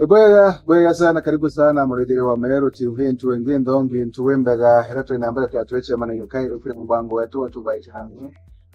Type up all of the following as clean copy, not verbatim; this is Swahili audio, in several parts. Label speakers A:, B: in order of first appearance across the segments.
A: Bwega sana, karibu sana muridiri wa Meru TV ntuwengi ndongi ntuwembaga herato inambara tuyatuweche mana yukai ufire mbango wetu watubaisha hangi.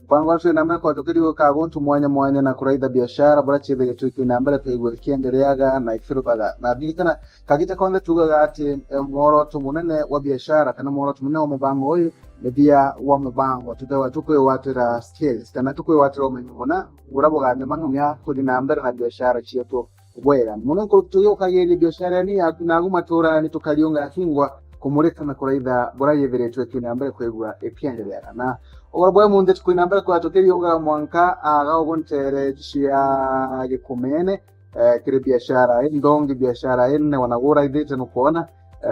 A: Mbango wetu inambara kwa tukiri kaguntu mwanya na kuraida biashara bora chebe yetu inambara kiendeleaga na ifiru baga. Na bilikana kagita konde tugaga ati mworo tumunene wa biashara kana mworo tumunene wa mbango hoyu nebia wa mbango tudawa tukwe watira skills kana tukwe watira omenyona uraboga ndemano nya kudi nambara na biashara chieto bwera muno ko tuyoka yeli biashara ni akunaguma tora ni tukaliunga kingwa kumureka na kuraida bora yeveretwe kinambere kwegura epiendelea na obwa munde tukinambere kwa tokeri yoga mwanka agaobontere chia gikumene kire biashara ndongi biashara ene wanagura idete no kuona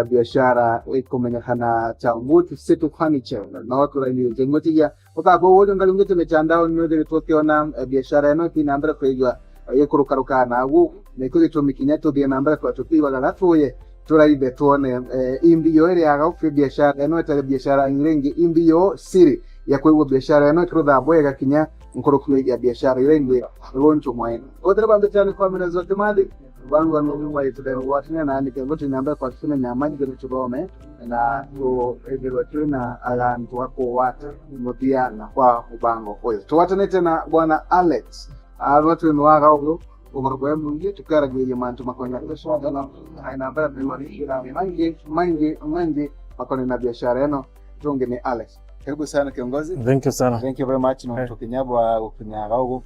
A: biashara ikumenya kana chambuti situ furniture na watu raini jengotia ukabo wodo ngalungete mechandao nyode tukiona biashara eno kinambere kwegura yekurukaruka nagu nekuri tumikinyato bia nambara kwa tupiwa galatuye turaibe tuone imbiyo ere agaufye biashara eno etale biashara ngirengi imbiyo siri ya kwewe biashara eno kirudha bwega kinya nkorokule ya biashara irengi roncho mwaina otere bambe tani kwa mina zote mali bangu wanwa itudeni watine na andike ngote nambara kwa tusine nyamanyi gani chubome na to ebirwa tuna alantu wako wata mbia na kwa ubango oyo tuwatane tena bwana Alex watu nwaka huko umarwe mungi tukara gwe mantu makonya kesho na aina bara bimari mangi makoni na biashara eno tunge ni Alex. Karibu sana kiongozi.
B: Thank you sana.
A: Thank you very much no tukinyabwa ukinyaka huko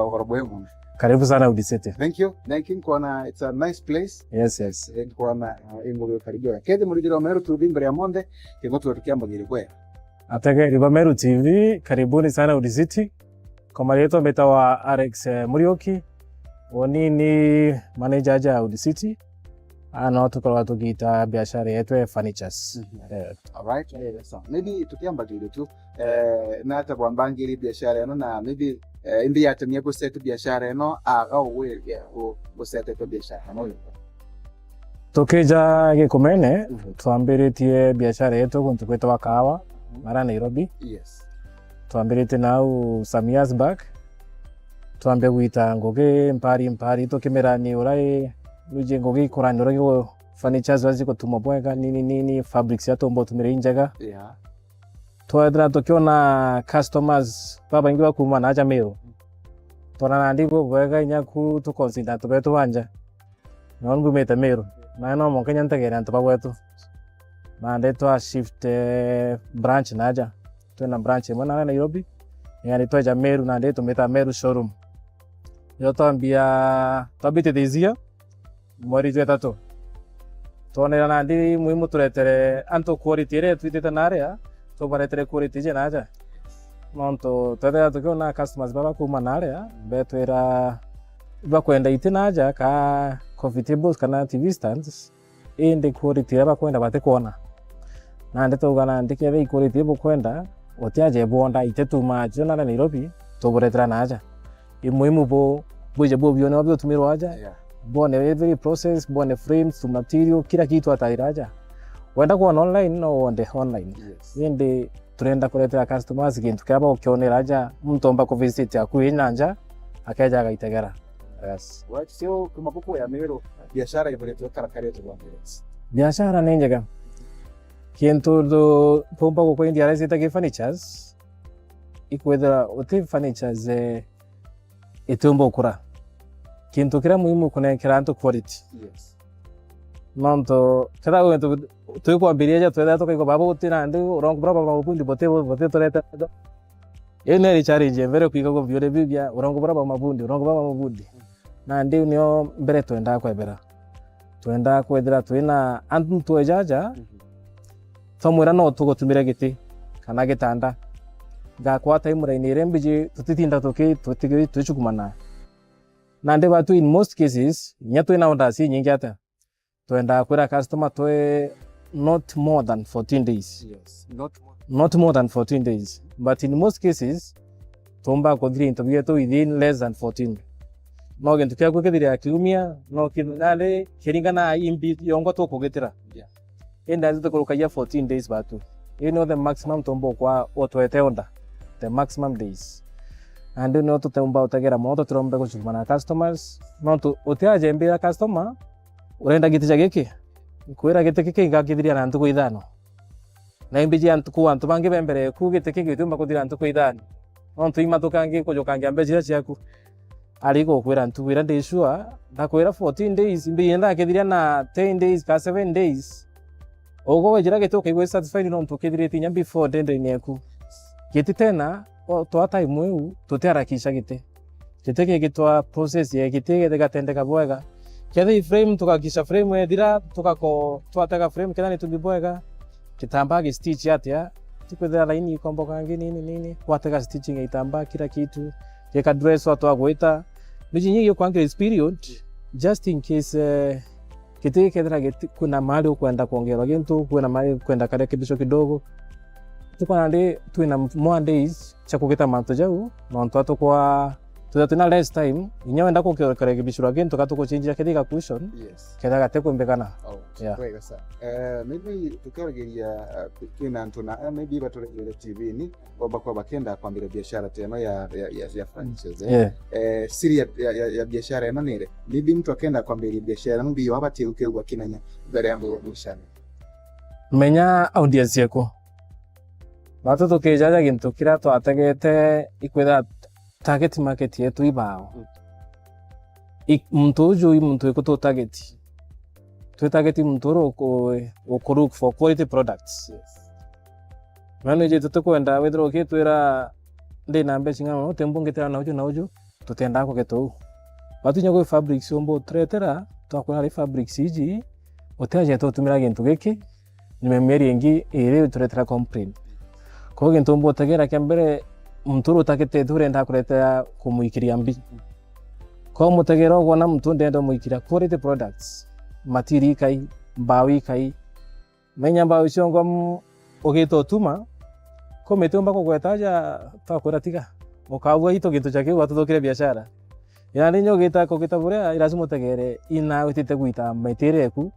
A: umarwe mungi.
B: Karibu sana Udisete.
A: Thank you. Kwana it's a nice place.
B: Yes.
A: Kwana ingo karibu. Kede muridira Meru TV mbere ya monde kingoto tukiamba girikwe.
B: Ataka riba Meru TV karibuni sana Udisete. Kwa marieto metawa Alex Murioki woni ni manager ja Udisete ano tukala tukita biashara yetu furnitures.
A: Alright, so maybe tukiamba gile tu na hata bwambangiri biashara eno na maybe indi yatamye ko set biashara eno au we ko set biashara eno
B: tokeja gikomene twambiritie biashara yetu kuntu kweta wakawa mara Nairobi.
A: Yes.
B: Tuambirite now some years back tuambe guita ngoge mpari tokemerani urai uje ngoge kurani urai furnitures waziko tumobwega nini fabrics yato mbo tumire injaga.
A: Yeah.
B: Tuadra tokiona customers baba ingiwa kumana aja Meru tona ndiko bwega nyaku to consider to beto wanja nongu meta Meru na no monkenya ntegera ntaba wetu na ndeto shift branch naja tuna branch mwana Nairobi yani toja Meru na ndeto meta Meru showroom yoto ambia tabite dizia mori jetato tone na ndi muhimu turetere anto quality re twiteta narea to baretere quality je naja monto tada to kona customers baba kuma narea betwera bakwenda itinaja ka coffee tables kana TV stands inde quality baba kwenda bate kona na ndeto gana ndike be quality bokwenda otiaje bonda itetuma jona na Nairobi to boretra naja imuhimu bo buje bo bione wabyo tumiro aja bone every process bone frames to material kila kitu atairaja wenda kwa online no onde online.
A: Yes.
B: Inde turenda kuletea customers kintu kaba ukionera aja mtomba ko visit akuinanja akaja agaitegera. Yes.
A: Right, sio kuma kuko ya Meru biashara iboretwe karakare to Meru.
B: Biashara nenjaga kintu do pompa ko India resita ke furnitures ikwedra ote furnitures etumbo kura kintu kira muhimu kuna kiranto quality.
A: Yes.
B: Nanto kada wento to ko abiria to ko babo tina ndu rong baba mabundi bote toreta ene ri challenge vere kwiko ko vyore bibya rong baba mabundi na ndi nio mbere twenda kwethera twina antu twejaja tomwera no tugotumira giti kana gitanda gakwata imuraini rembiji tutitinda tutigiri tuchukumana na ndi batu in most cases nyato ina onda si nyingi ata twenda kwera customer toe not more than 14 days.
A: Yes.
B: Not more than 14 days, but in most cases tomba kodri interview to within less than 14. No gen tukia kwekethira akiumia no kinale kiringana imbi yongo to kugetira.
A: Yeah.
B: Enda zito kurukaya 14 days batu. You know the maximum tombo kwa otwete onda. The maximum days. andi no tutemba utegera moto turombe kuchuma na customers no tu utiaje mbira customer urenda giti jagiki kwira giti kiki ngakithiria na ntuku ithano na imbiji antuku antu bangi bembere ku giti kiki tumba kuthira ntuku ithano no tuima tukangi kujukangia mbejira ciaku aliko kwira ntuku ira ndishua ndakwira 14 days imbi yenda kithiria na 10 days ka 7 days ogo wejira gitu kigwe satisfied no ntukithire tinya before dende nyeku giti tena twa time eu tutiarakisha giti gitwa process ye giti gatendeka bwega kethe frame tukakisha frame ethira tukako twatega frame ketha ni tubibwega kitamba gi stitch atia tukwethera line ikomboka nini kwatega stitching itamba kila kitu yeka dress watu agwita nijinyi kwa ngire period just in case giti kethera kuna mahali ukwenda kuongerwa gintu kuna mahali kwenda kare kibisho kidogo tukana ndi twina more days cha kugita manto jau no nto kwa tuna less time inyawe ndako kare kibisho gintu katuko change kethika cushion ketha gateko mbekana
A: wega sa maybe tukageria twina ntuna maybe baturegere TV ni kwa bakenda kwambira biashara tena ya franchise siri ya biashara eno nire bibi mtu akenda kwambira biashara mbi wabati ukirwa kinanya mbere ya biashara
B: menya audience yako batu tukijaja gintu kira twategete ikwetha target market yetu ibao muntu uju muntu iko target target muntu ro ko look for quality products manager tutakwenda wethero kitwira ndi nambe chingano tembongetera na uju tutenda ko geto batu nyago fabrics ombo tretera twakora ri fabrics iji otaje tumira gintu giki nimemeri engi ire turetera complaint ko gintu ombo tegera kembere mturu takete turenda kureta kumuikiria mbi ko mutegero gona mtu ndendo muikiria quality products matiri kai mbawi kai menya mbawi ciongo ogito tuma ko metomba ko gwetaja takora tika okabwa ito gintu chake watu dokire biashara yani nyo gita ko kitabure lazima tegere ina witite guita metere ku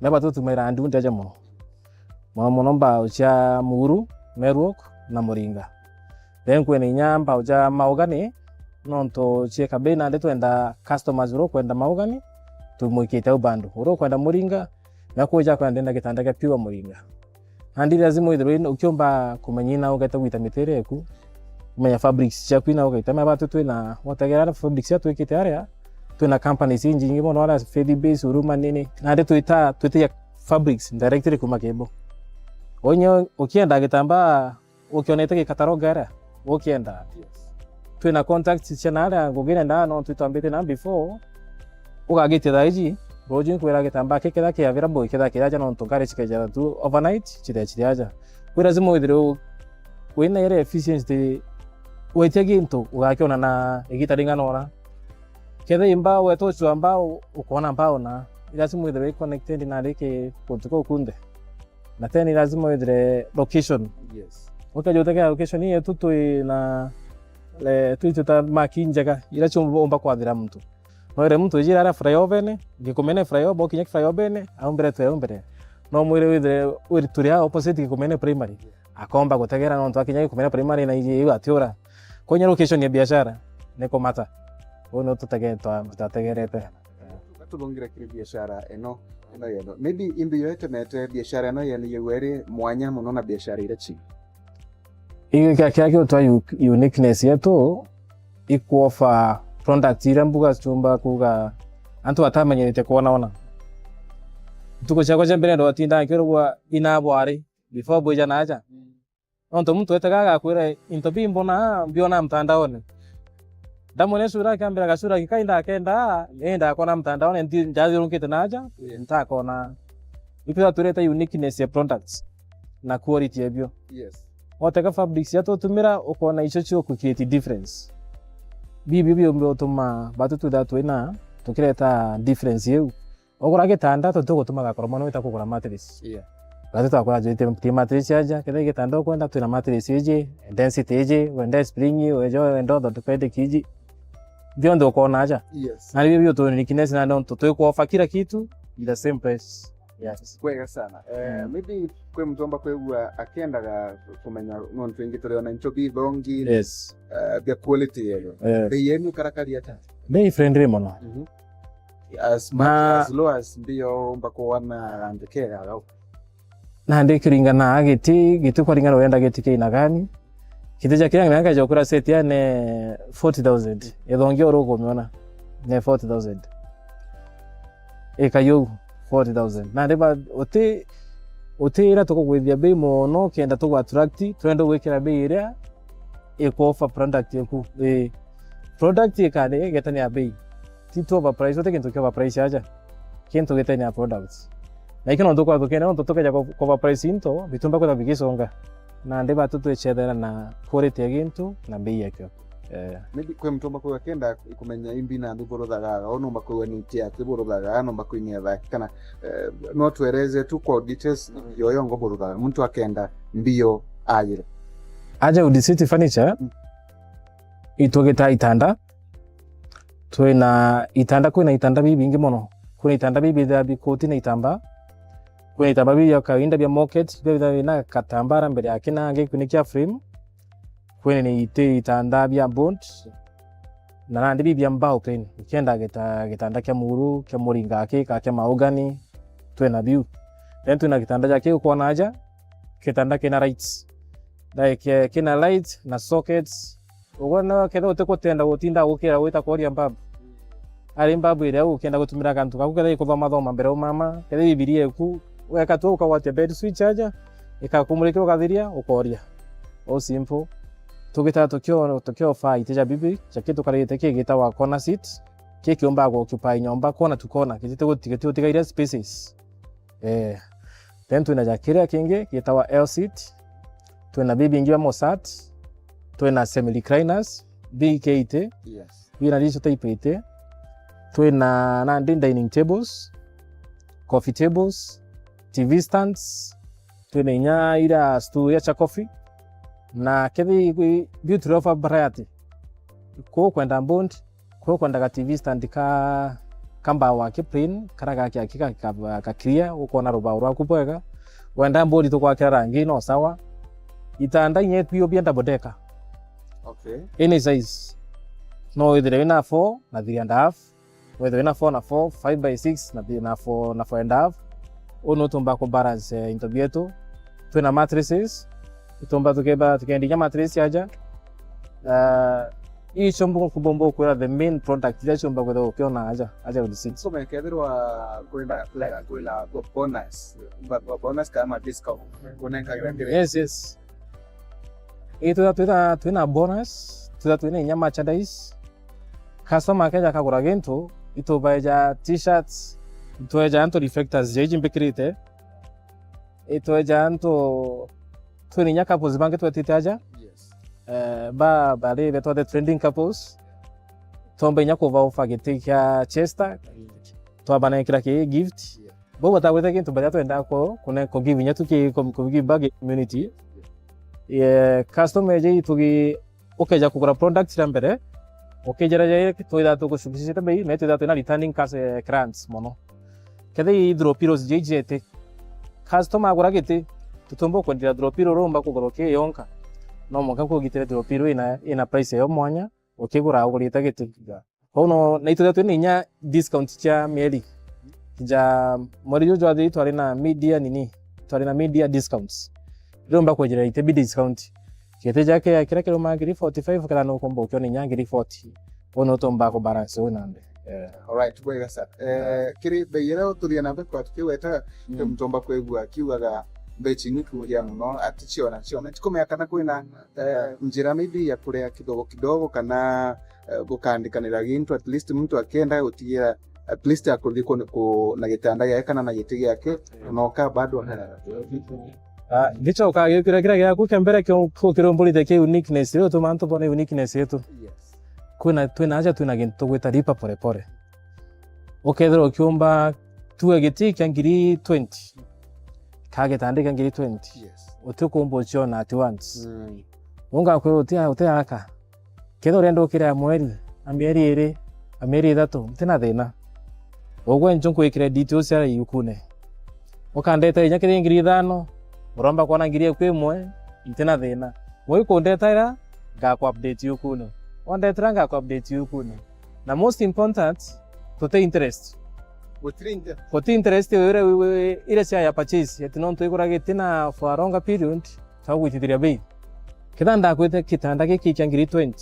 B: na batu tumira andu ndaja mono mbawi cha muru merwok na muringa then kwene nyamba uja maugani nonto cheka bena ndeto enda customers ro kwenda maugani tumukite ubandu ro kwenda muringa na kuja kwenda ndenda kitanda kya pure muringa andi lazima ithiro ukiomba kumenyina ugeta gwita mitere ku kumenya fabrics cha kwina ugeta mabatu twina wategera fabrics ya twikite area twina companies nyingi mono wala Fedi Base uruma nini na ndeto twite fabrics directly kumakebo onyo ukienda gitamba ukionete katarogara ukienda twina contact channel ngogene ndano twitambite na before ukagite daiji roji kwera gitamba kekeda kia vira boy keda kiraja no tokare chikeja tu overnight chiraja kwera zimo idiro kwina ere efficiency wetege into ugakiona na igitaringa nora keda imba weto chamba ukona mbao na lazima idiro connected na leke kutuko kunde na tena lazima idire location ukajoteka location hii tutu na le tuita makinjaga ila chomba kwathira mtu noire mtu ijira ara fryoven gikomene fryobo kinya fryoben au mbere twembere no mwire withire uri turia opposite gikomene primary akomba gutegera no twakinya gikomene primary na iji atiora konya location ya biashara neko mata ono tutegeta tutategerete
A: tubongira kiri biashara eno yeno maybe imbi yote mete biashara eno yeni yewere mwanya muno na biashara ile chi
B: ika kyake utwa uniqueness yetu ikuofa product ira mbuga chumba kuga antu atamenyete kuona tuko chako cha mbere ndo atinda kirwa inabwari before boja naja onto mtu etagaga kwira intobi mbona mbiona mtandaoni damone sura kambira gasura kikainda kenda enda kona mtandaoni ndi ndazirukite naja ntakona ipira tureta uniqueness ya products na quality yabyo oteka fabrics yato tumira ukona ico cyo ku create difference bibi mbe otuma batu tudatu ina tukireta difference yeu ogora gitanda to gutuma gakoromo no itakugura mattress batu takora jete mattress aja kede gitanda kwenda tuna mattress eje density eje wenda spring wejo wenda ndo tukede kiji biondo kona aja na bibi to uniqueness na ndo to ko offer kila kitu the same price Yes.
A: Kwega sana. Maybe kwe mtomba kwegua akiendaga kumenya nontu ingi tuliona ncho bithongi.
B: Yes.
A: Bia quality yelo. Bei yenu karakari ata?
B: Bei friendly mono.
A: As much as low as mbio mbako wana andikega au?
B: Na ndikiringana gitu kwaringana wenda giti kina gani? Kiti cha kiranga nanga jokura set ya ne 40,000. Ethongi orogo miona ne 40,000. Ekayo 40,000. Na ndeba ote ira toko gwithia bei mono kenda to attract twendo gwikira bei ira eko offer product yeku product ikane getani ya bei tito over price ote kintu kwa price aja kintu getani ya products na ikino ndo kwa tokena ndo tokeja kwa price into bitumba kwa bigisonga na ndeba tutu echedera na quality ya gintu na bei yake.
A: Maybe kwe mtomba kwa kenda kumenya imbi na nduboro daga ono mbako ni tia tiboro daga ano mbako ni ya kana no tueleze tu kwa details yoyo ngoboro daga mtu akenda mbio ajire
B: aja Udisiti Furniture itogeta itanda twena itanda kwina itanda bibingi mono kuna itanda bibi da bikoti na itamba kuna itamba bibi ya kawaida bya market bibi na katambara mbele yake na nge kunikia frame kwene ni itanda bya bond na nandi bibi ya mbao pen kenda getanda kya muru kya moringa kya maogani twena biu then tuna kitanda jake uko naja kitanda kina lights like kina lights na sockets ubona kedo tekotenda utinda ukira wita kori ambabu ari mbabu ile ukenda gutumira kantu kakukeda ikuva mathoma mbere umama kede bibirie ku weka tu ukawate bed switch aja ikakumulika ukathiria ukoria o simple tugita tokyo fa iteja bibi chakitu karite kigita wa corner seat kikiomba go occupy nyomba kona tukona kitite gutiga ile spaces then tuna jakira kinge kitawa L seat tuna bibi ingiwa Mosat tuna semi recliners BKT
A: yes
B: bina lisho type tuna na dining tables coffee tables TV stands tuna nya ila stool ya cha coffee na kethi beauty of variety ko kwenda bond ko kwenda ka TV stand ka kamba wake plain karaga kya ka clear uko na roba ura kupweka wenda body to kwa rangi no sawa itanda nye bio bia double
A: okay
B: any size no either ina 4 na 3.5 whether ina 4 na 4 5/6 na 4 na 4.5 ono tumba ko balance intobieto tuna mattresses tumba tukendinya mattress aja hii chombo kubombo kwa the main product ile chombo kwa ukiona aja Udisiti
A: so mekedwa kwenda kwa bonus kama discount kuna ngayende
B: yes ito tuna bonus tuna nya merchandise customer kaja kagura gento ito baja t-shirts ito ja anto reflectors jeje mbekirite ito ja anto tuna nya couples bange twatitaja
A: yes
B: ba le beto the trending couples tombe nya ko va fagete kya Chester to bana kira ke gift bo bata weta kintu baja to enda ko kuna ko give nya tuki ko give bag community customer je tuki okeja kugura product rambere okejera je to ida to ko subsiste bei mete da to na returning case grants mono kede dropiros je jete customer agura gete tutombo ko ndira dropiro romba ko goroke yonka no moka ko gitire dropiro ina price yo mwanya okigura ugurita gitiga hono na ito ni nya discount cha mieri ja mori jojo adi to na media nini to na media discounts romba ko jira ite bi discount kete jake akira kilo magiri 45 kala no kombo kyo ni nyangiri 40 ono tomba ko balance onande
A: alright kwega sa kiri beyera tulia na kwa tukiweta mtomba kwegwa kiwaga bechini kuria muno atichiona tikomeyakana kwina njira maybe ya kurea kidogo kana gukandikanira gintu at least mtu akenda utigira at least akoliko na gitanda yakana na gitigi yake noka bado
B: ndicho ka kira kukembere kyo kirombulite ke uniqueness yo to manto bone uniqueness yetu
A: yes
B: kuna aja tuna gintu gwita ripa pore okethero kyumba tuwe giti kyangiri 20 kage tandika ngiri 20
A: yes
B: utukumbo chona at once unga ko utia aka kedo rendo kira mweri amieri 3 tena thina ogwe njonko ikira details ya yukune ukandeta inya kiri 5,000 uromba kuona ngiri eku imwe itina thina moi kundetaira ngaku update yukune wandetera ngaku update yukune na most important tote interest Koti interest ile cia ya purchase yeti no ntuiguragite na for a longer period tawitithiria bei kitha ndakwite kitanda giki kia ngiri 20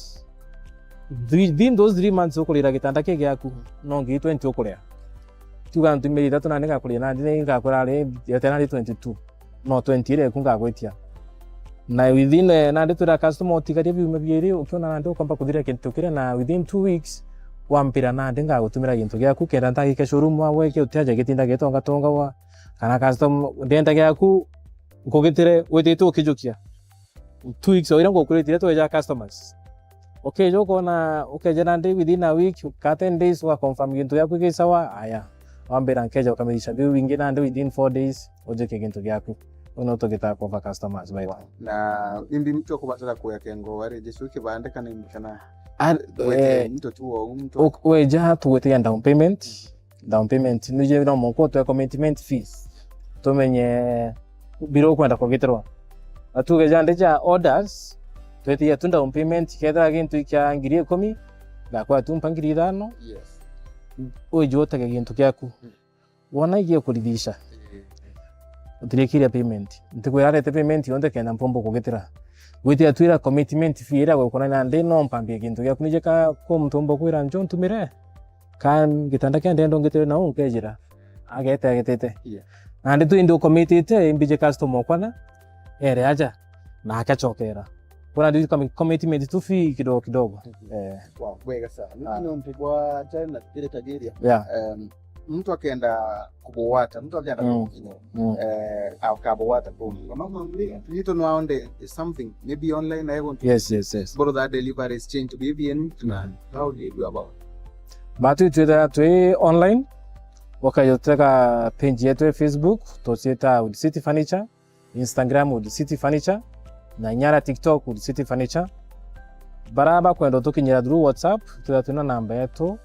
B: within those 3 months ukurira gitanda kiki giaku no ngiri 20 ukuria tuga ntumiri 3 na ningakuria na ndi ngakura ri yetena ri 22 no 20 ile kungagwitia na within na ndi tura customer utigaria biuma biiri ukiona na ndi ukomba kuthira kintu kire na within 2 weeks wampira na ndi ngagutumira gintu giaku kenda ndagike showroom wawe ke utiaje gitinda getonga tonga wa kana customer ndenda giaku ngugitire witite ukijukia 2 weeks oira ngukuritire tweja customers okay joko na ukejana ndi within a week ka 10 days wa confirm gintu giaku gi sawa aya wambira nkeja ukamilisha biu wingi na ndi within 4 days ujike gintu giaku uno tugita kwa customers by one
A: na imbi mtu kubatara kuya kengo wari jesu kibande kana imkana mtu tu mtu
B: weja tuwetia down payment nije no moko to commitment fees tumenye biro kwenda kugitirwa atugeja ndeja orders twetia tu down payment ketha gintu kya ngiri 10 gakwa tumpa ngiri 5
A: yes
B: ujota gintu kyaku wona igie kuridhisha utirekiria payment ntikwirare te payment yonde kenda mpombo kugitira witia twira commitment fee ira gukona na ndi no mpambie gintu gya kunije ka ko mtombo kwira njo ntumire kan gitanda kya ndendo ngitire na unkejira agete na ndi tu indi committed imbije customer kwana ere aja na akachokera kuna ndi commitment tu fee kidogo
A: wow wega sana ndio mpigwa tena ile tajiria mtu akaenda kubuwata mtu akaenda au kabuwata kama you don't know on something maybe online I want to
B: yes
A: borrow that delivery exchange to be in how do you do about
B: batu tu online wakayoteka page yetu ya Facebook tosita Wood City Furniture, Instagram Wood City Furniture na nyara TikTok Wood City Furniture baraba kwenda tukinyira through WhatsApp tuna namba yetu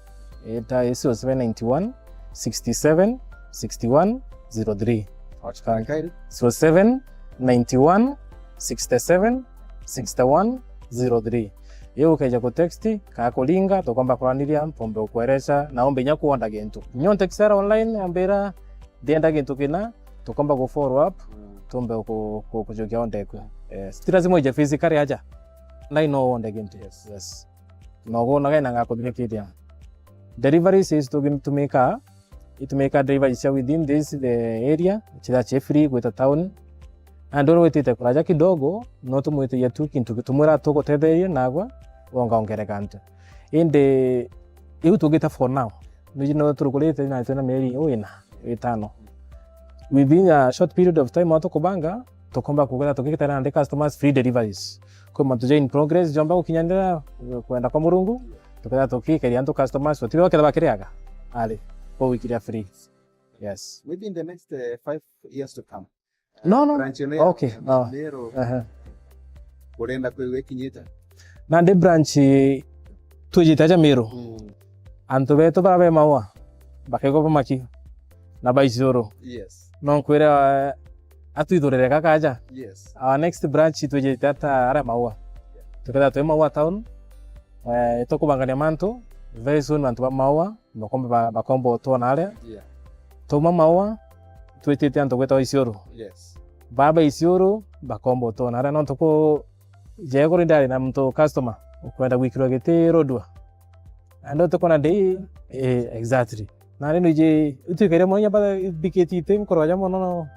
B: eta 0791 67 61 03 07 91 67 61 03 iyo ukaja ku text ka kulinga tokomba kuraniria mpombe ukweresha naombe nya kuonda gintu nyo texera online ambera denda gintu kina tokomba go follow up tombe kujogia ondekwe stira zimo je physically aja nai no onde gintu yes no go na ngaka kudikidia delivery says to make a delivery within this the area chida free with a town andoro wetite kuraja kidogo no tumwite yetu kintu kitumura toko tetherie nagwa wonga ongerekante inde iu tugita for now niji no turukulite na tena meri oina itano within a short period of time auto kubanga tokomba kugera tukita na ndi customers free deliveries kwa tuje in progress jomba ukinyandira kwenda kwa murungu tukita tukika yanto customers watiwe wakela bakiriaga ali for week free yes
A: maybe in the next 5 years to come
B: no okay
A: urenda kwewe kinyita
B: na ndi branch tujitaja Meru antu beto babe maua bakego pamaki na baizoro
A: yes
B: no kwera atuidorere kakaja
A: yes
B: our next branch tujitata ara maua tukada tu maua town tokubangania manto very soon mantu ba maua bakomba bakombo to nale
A: yeah
B: to maua tuitete antu kweta Isioro
A: yes
B: baba Isioro bakombo to nale no toko jego rindari na mtu customer ukwenda wikiro gete rodwa ando to kona day exactly na reno je utikere monya ba biketi tem koroja mono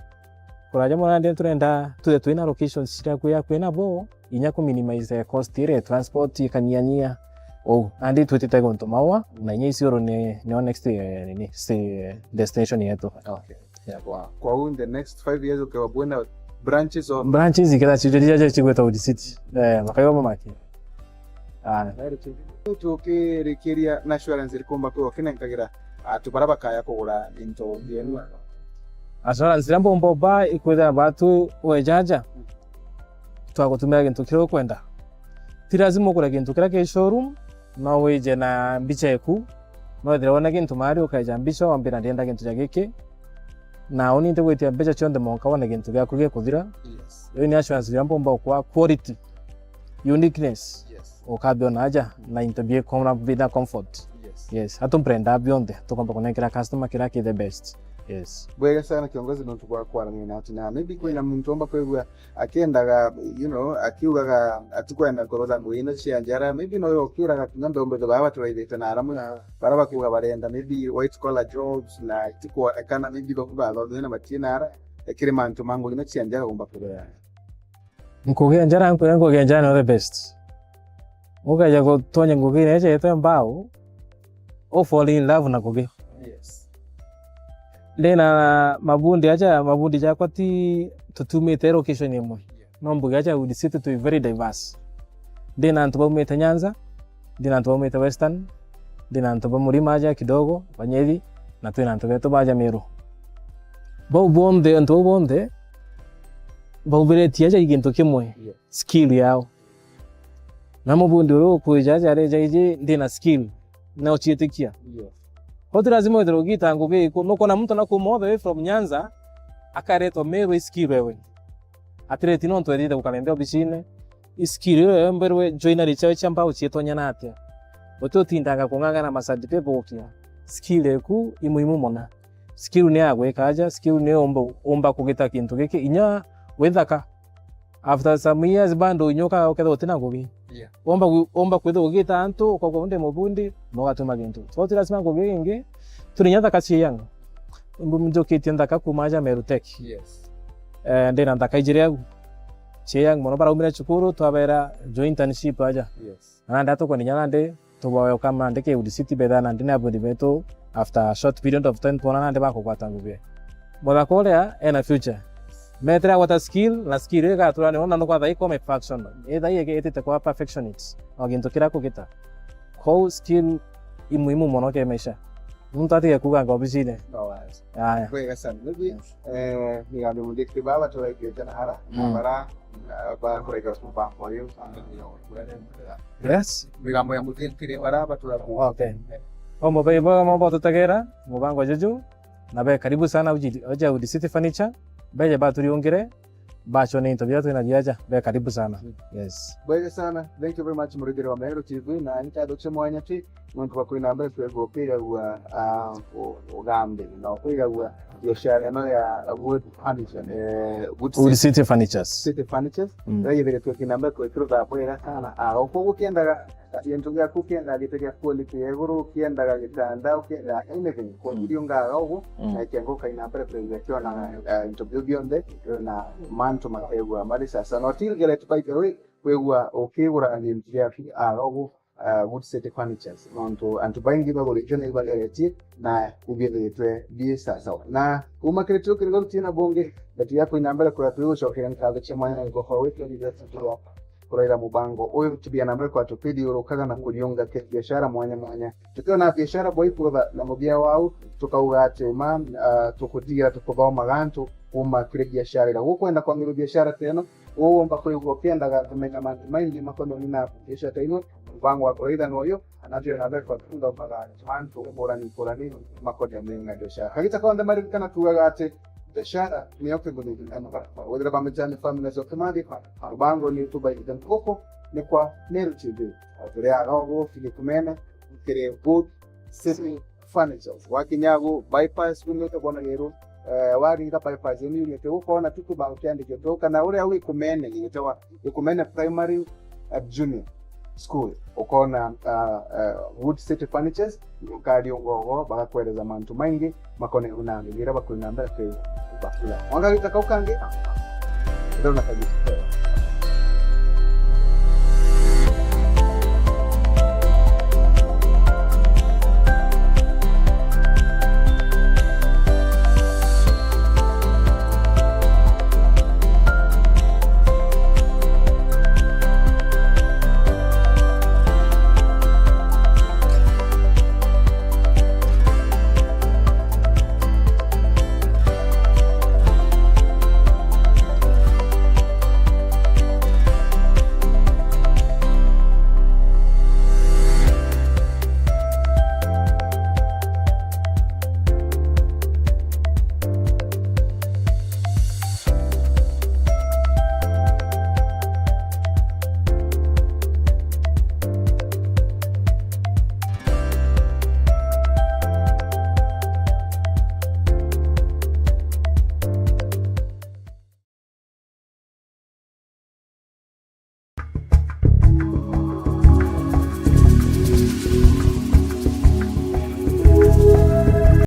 B: ndi turenda to ina locations shira kuya kwena bo inya ku minimize cost ile transport kanyania andi tutite gonto mawa na nye Isioro ne next ni destination yetu
A: okay yeah kwa in the next 5 years ukiwa bwana branches
B: ikada chijoja chigweta Wood City makayo mamaki
A: tuke rekeria insurance irikomba ko kinenkagira tubaraba kaya kugura into yenu
B: assurance rambo mboba ikweda batu wejaja twagutumira gintu kiro kwenda tirazimo kura gintu kira ke showroom no weje na mbicha eku no dirona gintu mari ukaja mbicha wambira ndenda gintu jagike na uninte gwitia mbeca cionthe monka wona gintu giaku gikuthira. Iyo ni assurance ya mbomba kwa quality, uniqueness. Ukabio naja na interview kona vida comfort. Yes, hatumprenda bionde tukomba kunekera customer kila ki the best. Yes.
A: Bwega sana kiongozi ndo tukwa kwa ngina na maybe kwa mtu omba kwa akiendaga akiugaga atukwenda koroza ngwino cianjara maybe no yokiraga ng'ombe ombe baba twaithite na aramu baraba kiuga barenda maybe white collar jobs na tiko kana maybe bakuba thina matinara ekire mantu mangu ngina cianjara omba kwa
B: ngugi njara ngugi njara no the best. Ukaja kutonya ngugi neje yeto mbao o fall in love na ngugi.
A: Yes.
B: Lena mabundi jakwa ti tutumite location imwe. No mbuga acha Wood City to very diverse. Lena antuba umete Nyanza, lena antuba umete Western, lena antuba Murima aja kidogo, Banyeri na tu antuba to baja Meru. Bau bonde antuba bonde. Bau bereti aja iginto kimwe. Skill yao. Na mabundi ro kujaja areja ije lena skill na ochitikia. Hote lazima udrogita ngugi nuko na mtu nakumothe from Nyanza akareto Meru skill wewe. Atireti no twedite kukalembea bicine skill wewe mberwe joiner research amba uchitonya natia. Ototindanga kung'ang'ana masadi pepokia. Skill eku imuhimu mona. Skill ni agwe kaja skill ni omba kugita kintu giki inya wethaka. After some years bando inyoka oketho utina ngugi. Omba kwetho ugita antu kwa kunde mubundi mogatuma gintu. Toti lazima ngugi ingi turinyatha kaciyanga. Mbumjokitie ndaka kumaja Meru Tech. Ndena ndaka ijiria ciyang mono bara umira chukuru twabera joint internship aja. Nanda to koninyana nde tubayo kama ndeke Wood City bedana ndina bodi beto after a short period of time tona nande bako kwata ngugi. Boda kolea ena future. Metra wata skill na skill ega turane ona no kwa dai come perfection eda yeke etete kwa perfectionist oginto kira kugita ko skill imuhimu mono ke maisha mtu ati kuga ngobisine haya
A: bwega sana maybe ni ngado mudiki baba tuwaike na hara bara ba kureka kwa kwa hiyo
B: yes
A: migambo ya mudiki bara tulaku
B: okay omo bebo mambo tutagera mubango juju na be karibu sana uja Wood City Furniture beje baturiongere bacho ni interview yetu inajiaja be karibu sana. Yes.
A: Bwega sana. Thank you very much Muridiri wa Meru TV na nitado chemwanya ti muntu bakuri mbere twego pira gwa ugambe na pira gwa biashara no ya Wood Furniture
B: Wood City Furnitures.
A: City Furnitures. Raye vile twekina mbere kwikira bwega sana. Uko ukiendaga yentu ya kukienda gitekia quality yeguru ukiendaga gitanda ukienda anything kwa kudionga rogo na kiango kaina mbere twekio na interview bionde na manto makegwa amari sasa no tilgele tupaikwe kwegwa okegura ni mpia rogo Wood City Furnitures nonto antubaingi babo region ibaleti na ubietwe bi sasa na umakretu kiringo tina bonge bati yako inambele kwa tuyo shokera kaga chemwana ngo kwa wetu ni datu kuraira mubango oyo tubia nambele kwa tupidi urokaga na kulionga ke biashara mwanya tukiwa na biashara boifu na mobia wao tukaugate man tukutia tukobao maganto uma kire biashara ila ukwenda kwa miro biashara tena uomba kwa ukienda ga kumenya mind makono nina biashara ino mubango wa kuraira noyo anavyo na kwa tunda kwa manto bora ni makono ya mwenga biashara hakika kwa ndamari kana tuagate biashara ni yote gudu wadira kwa mjane family zote madi kwa bango ni tuba idan koko ni kwa Meru TV aturea rogo fili kumene kire Wood City Furniture wakinyago bypass kumete bona yero wari ita bypass ni yete uko na tuku ba ukiande jotoka na ule au ikumene yitewa ikumene primary junior school uko na Wood City Furnitures ukadi ngogo bakakweleza mantu maingi makone unangira bakunamba ke bakula wanga itakaukange ndio nakajisikia Thank you.